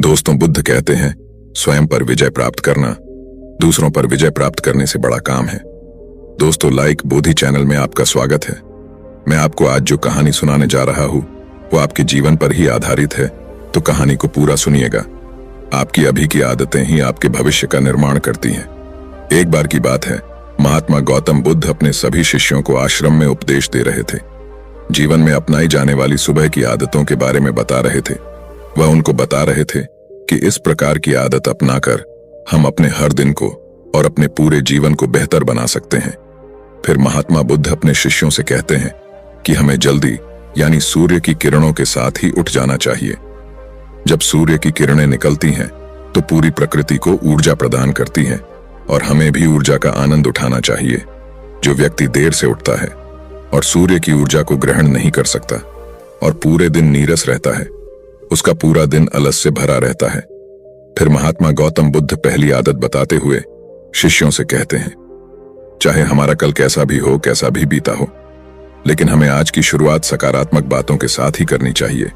दोस्तों, बुद्ध कहते हैं, स्वयं पर विजय प्राप्त करना दूसरों पर विजय प्राप्त करने से बड़ा काम है। दोस्तों, लाइक बोधि चैनल में आपका स्वागत है। मैं आपको आज जो कहानी सुनाने जा रहा हूँ वो आपके जीवन पर ही आधारित है, तो कहानी को पूरा सुनिएगा। आपकी अभी की आदतें ही आपके भविष्य का निर्माण करती हैं। एक बार की बात है, महात्मा गौतम बुद्ध अपने सभी शिष्यों को आश्रम में उपदेश दे रहे थे। जीवन में अपनाई जाने वाली सुबह की आदतों के बारे में बता रहे थे। वह उनको बता रहे थे कि इस प्रकार की आदत अपनाकर हम अपने हर दिन को और अपने पूरे जीवन को बेहतर बना सकते हैं। फिर महात्मा बुद्ध अपने शिष्यों से कहते हैं कि हमें जल्दी यानी सूर्य की किरणों के साथ ही उठ जाना चाहिए। जब सूर्य की किरणें निकलती हैं तो पूरी प्रकृति को ऊर्जा प्रदान करती हैं और हमें भी ऊर्जा का आनंद उठाना चाहिए। जो व्यक्ति देर से उठता है और सूर्य की ऊर्जा को ग्रहण नहीं कर सकता और पूरे दिन नीरस रहता है, उसका पूरा दिन अलस से भरा रहता है। फिर महात्मा गौतम बुद्ध पहली आदत बताते हुए शिष्यों से कहते हैं, चाहे हमारा कल कैसा भी हो, कैसा भी बीता हो, लेकिन हमें आज की शुरुआत सकारात्मक बातों के साथ ही करनी चाहिए।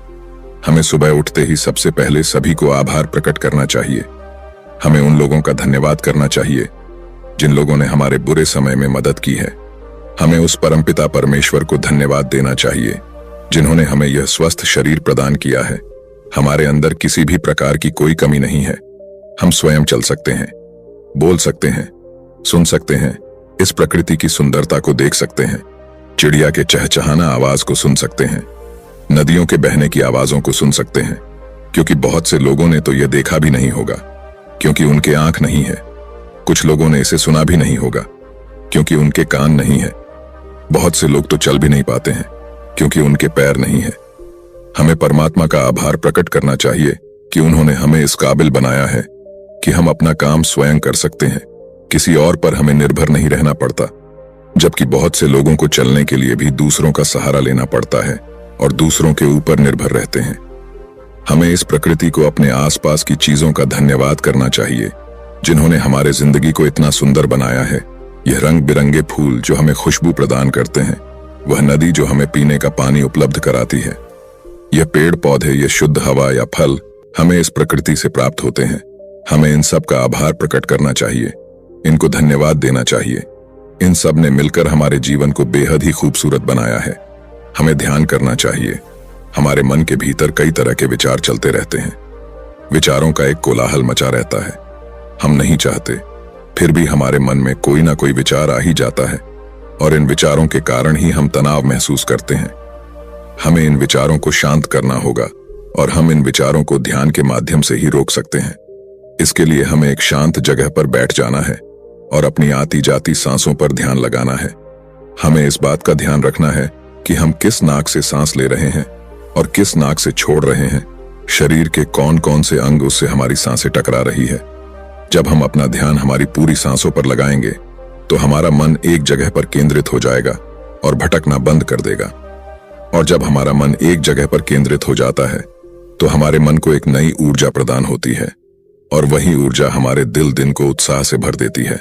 हमें सुबह उठते ही सबसे पहले सभी को आभार प्रकट करना चाहिए। हमें उन लोगों का धन्यवाद करना चाहिए जिन लोगों ने हमारे बुरे समय में मदद की है। हमें उस परमपिता परमेश्वर को धन्यवाद देना चाहिए जिन्होंने हमें यह स्वस्थ शरीर प्रदान किया है। हमारे अंदर किसी भी प्रकार की कोई कमी नहीं है। हम स्वयं चल सकते हैं, बोल सकते हैं, सुन सकते हैं, इस प्रकृति की सुंदरता को देख सकते हैं, चिड़िया के चहचहाना आवाज को सुन सकते हैं, नदियों के बहने की आवाजों को सुन सकते हैं, क्योंकि बहुत से लोगों ने तो यह देखा भी नहीं होगा क्योंकि उनके आंख नहीं है। कुछ लोगों ने इसे सुना भी नहीं होगा क्योंकि उनके कान नहीं है। बहुत से लोग तो चल भी नहीं पाते हैं क्योंकि उनके पैर नहीं है। हमें परमात्मा का आभार प्रकट करना चाहिए कि उन्होंने हमें इस काबिल बनाया है कि हम अपना काम स्वयं कर सकते हैं। किसी और पर हमें निर्भर नहीं रहना पड़ता, जबकि बहुत से लोगों को चलने के लिए भी दूसरों का सहारा लेना पड़ता है और दूसरों के ऊपर निर्भर रहते हैं। हमें इस प्रकृति को, अपने आसपास की चीजों का धन्यवाद करना चाहिए जिन्होंने हमारे जिंदगी को इतना सुंदर बनाया है। यह रंग बिरंगे फूल जो हमें खुशबू प्रदान करते हैं, वह नदी जो हमें पीने का पानी उपलब्ध कराती है, यह पेड़ पौधे, यह शुद्ध हवा या फल हमें इस प्रकृति से प्राप्त होते हैं। हमें इन सब का आभार प्रकट करना चाहिए, इनको धन्यवाद देना चाहिए। इन सब ने मिलकर हमारे जीवन को बेहद ही खूबसूरत बनाया है। हमें ध्यान करना चाहिए। हमारे मन के भीतर कई तरह के विचार चलते रहते हैं। विचारों का एक कोलाहल मचा रहता है। हम नहीं चाहते, फिर भी हमारे मन में कोई ना कोई विचार आ ही जाता है और इन विचारों के कारण ही हम तनाव महसूस करते हैं। हमें इन विचारों को शांत करना होगा और हम इन विचारों को ध्यान के माध्यम से ही रोक सकते हैं। इसके लिए हमें एक शांत जगह पर बैठ जाना है और अपनी आती जाती सांसों पर ध्यान लगाना है। हमें इस बात का ध्यान रखना है कि हम किस नाक से सांस ले रहे हैं और किस नाक से छोड़ रहे हैं। शरीर के कौन कौन से अंग उससे हमारी सांसें टकरा रही है। जब हम अपना ध्यान हमारी पूरी सांसों पर लगाएंगे तो हमारा मन एक जगह पर केंद्रित हो जाएगा और भटकना बंद कर देगा। और जब हमारा मन एक जगह पर केंद्रित हो जाता है तो हमारे मन को एक नई ऊर्जा प्रदान होती है और वही ऊर्जा हमारे दिन को उत्साह से भर देती है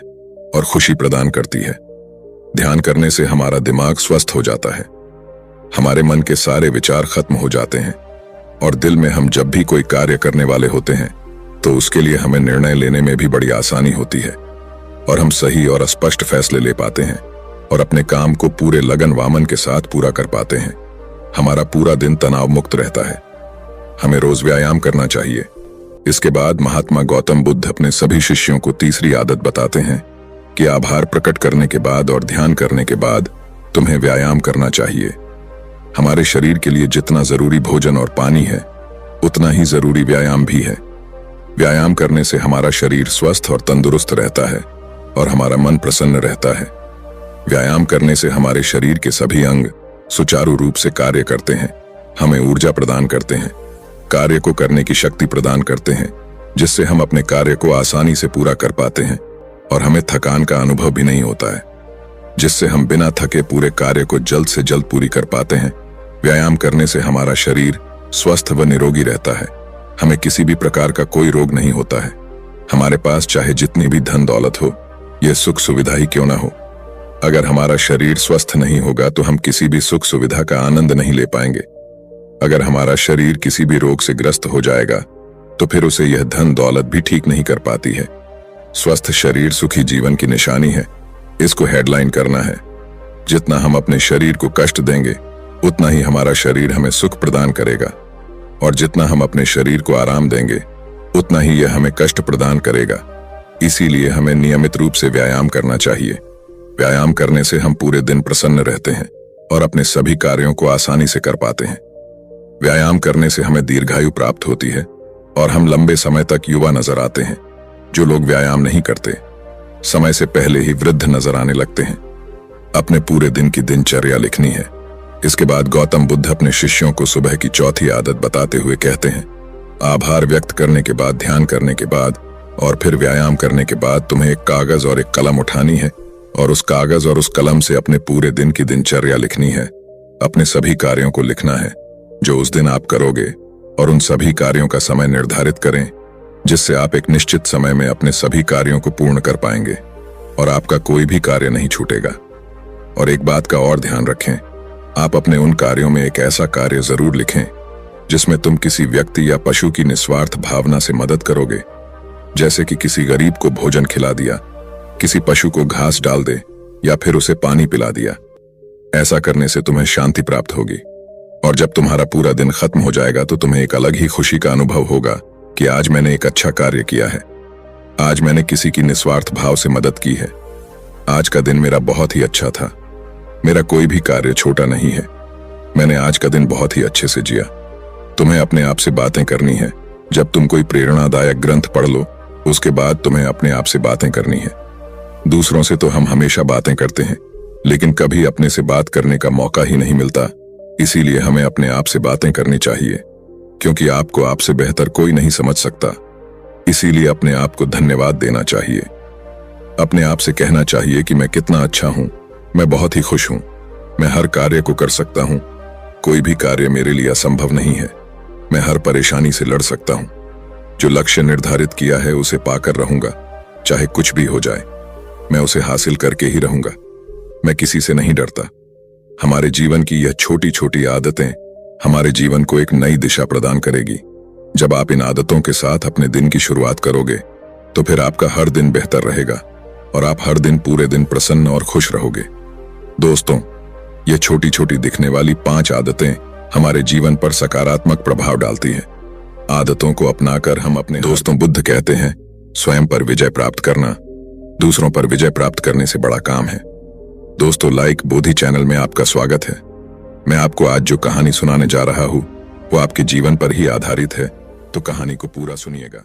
और खुशी प्रदान करती है। ध्यान करने से हमारा दिमाग स्वस्थ हो जाता है, हमारे मन के सारे विचार खत्म हो जाते हैं और दिल में हम जब भी कोई कार्य करने वाले होते हैं तो उसके लिए हमें निर्णय लेने में भी बड़ी आसानी होती है और हम सही और स्पष्ट फैसले ले पाते हैं और अपने काम को पूरे लगन वामन के साथ पूरा कर पाते हैं। हमारा पूरा दिन तनाव मुक्त रहता है। हमें रोज व्यायाम करना चाहिए। इसके बाद महात्मा गौतम बुद्ध अपने सभी शिष्यों को तीसरी आदत बताते हैं कि आभार प्रकट करने के बाद और ध्यान करने के बाद तुम्हें व्यायाम करना चाहिए। हमारे शरीर के लिए जितना जरूरी भोजन और पानी है, उतना ही जरूरी व्यायाम भी है। व्यायाम करने से हमारा शरीर स्वस्थ और तंदुरुस्त रहता है और हमारा मन प्रसन्न रहता है। व्यायाम करने से हमारे शरीर के सभी अंग सुचारू रूप से कार्य करते हैं, हमें ऊर्जा प्रदान करते हैं, कार्य को करने की शक्ति प्रदान करते हैं, जिससे हम अपने कार्य को आसानी से पूरा कर पाते हैं और हमें थकान का अनुभव भी नहीं होता है, जिससे हम बिना थके पूरे कार्य को जल्द से जल्द पूरी कर पाते हैं। व्यायाम करने से हमारा शरीर स्वस्थ व निरोगी रहता है। हमें किसी भी प्रकार का कोई रोग नहीं होता है। हमारे पास चाहे जितनी भी धन दौलत हो, यह सुख सुविधा ही क्यों ना हो, अगर हमारा शरीर स्वस्थ नहीं होगा तो हम किसी भी सुख सुविधा का आनंद नहीं ले पाएंगे। अगर हमारा शरीर किसी भी रोग से ग्रस्त हो जाएगा तो फिर उसे यह धन दौलत भी ठीक नहीं कर पाती है। स्वस्थ शरीर सुखी जीवन की निशानी है। इसको हेडलाइन करना है। जितना हम अपने शरीर को कष्ट देंगे उतना ही हमारा शरीर हमें सुख प्रदान करेगा, और जितना हम अपने शरीर को आराम देंगे उतना ही यह हमें कष्ट प्रदान करेगा। इसीलिए हमें नियमित रूप से व्यायाम करना चाहिए। व्यायाम करने से हम पूरे दिन प्रसन्न रहते हैं और अपने सभी कार्यों को आसानी से कर पाते हैं। व्यायाम करने से हमें दीर्घायु प्राप्त होती है और हम लंबे समय तक युवा नजर आते हैं। जो लोग व्यायाम नहीं करते समय से पहले ही वृद्ध नजर आने लगते हैं। अपने पूरे दिन की दिनचर्या लिखनी है। इसके बाद गौतम बुद्ध अपने शिष्यों को सुबह की चौथी आदत बताते हुए कहते हैं, आभार व्यक्त करने के बाद, ध्यान करने के बाद और फिर व्यायाम करने के बाद तुम्हें एक कागज और एक कलम उठानी है और उस कागज और उस कलम से अपने पूरे दिन की दिनचर्या लिखनी है। अपने सभी कार्यों को लिखना है जो उस दिन आप करोगे, और उन सभी कार्यों का समय निर्धारित करें जिससे आप एक निश्चित समय में अपने सभी कार्यों को पूर्ण कर पाएंगे और आपका कोई भी कार्य नहीं छूटेगा। और एक बात का और ध्यान रखें, आप अपने उन कार्यों में एक ऐसा कार्य जरूर लिखें जिसमें तुम किसी व्यक्ति या पशु की निस्वार्थ भावना से मदद करोगे, जैसे कि किसी गरीब को भोजन खिला दिया, किसी पशु को घास डाल दे या फिर उसे पानी पिला दिया। ऐसा करने से तुम्हें शांति प्राप्त होगी और जब तुम्हारा पूरा दिन खत्म हो जाएगा तो तुम्हें एक अलग ही खुशी का अनुभव होगा कि आज मैंने एक अच्छा कार्य किया है, आज मैंने किसी की निस्वार्थ भाव से मदद की है, आज का दिन मेरा बहुत ही अच्छा था, मेरा कोई भी कार्य छोटा नहीं है, मैंने आज का दिन बहुत ही अच्छे से जिया। तुम्हें अपने आप से बातें करनी है। जब तुम कोई प्रेरणादायक ग्रंथ पढ़ लो उसके बाद तुम्हें अपने आप से बातें करनी है। दूसरों से तो हम हमेशा बातें करते हैं लेकिन कभी अपने से बात करने का मौका ही नहीं मिलता। इसीलिए हमें अपने आप से बातें करनी चाहिए, क्योंकि आपको आपसे बेहतर कोई नहीं समझ सकता। इसीलिए अपने आप को धन्यवाद देना चाहिए। अपने आप से कहना चाहिए कि मैं कितना अच्छा हूं, मैं बहुत ही खुश हूं, मैं हर कार्य को कर सकता हूं, कोई भी कार्य मेरे लिए असंभव नहीं है, मैं हर परेशानी से लड़ सकता हूं, जो लक्ष्य निर्धारित किया है उसे पाकर रहूंगा, चाहे कुछ भी हो जाए मैं उसे हासिल करके ही रहूंगा, मैं किसी से नहीं डरता। हमारे जीवन की यह छोटी छोटी आदतें हमारे जीवन को एक नई दिशा प्रदान करेगी। जब आप इन आदतों के साथ अपने दिन की शुरुआत करोगे तो फिर आपका हर दिन बेहतर रहेगा और आप हर दिन पूरे दिन प्रसन्न और खुश रहोगे। दोस्तों, ये छोटी छोटी दिखने वाली 5 आदतें हमारे जीवन पर सकारात्मक प्रभाव डालती हैं। आदतों को अपनाकर हम अपने दोस्तों बुद्ध कहते हैं, स्वयं पर विजय प्राप्त करना दूसरों पर विजय प्राप्त करने से बड़ा काम है। दोस्तों, लाइक बोधि चैनल में आपका स्वागत है। मैं आपको आज जो कहानी सुनाने जा रहा हूं वो आपके जीवन पर ही आधारित है, तो कहानी को पूरा सुनिएगा।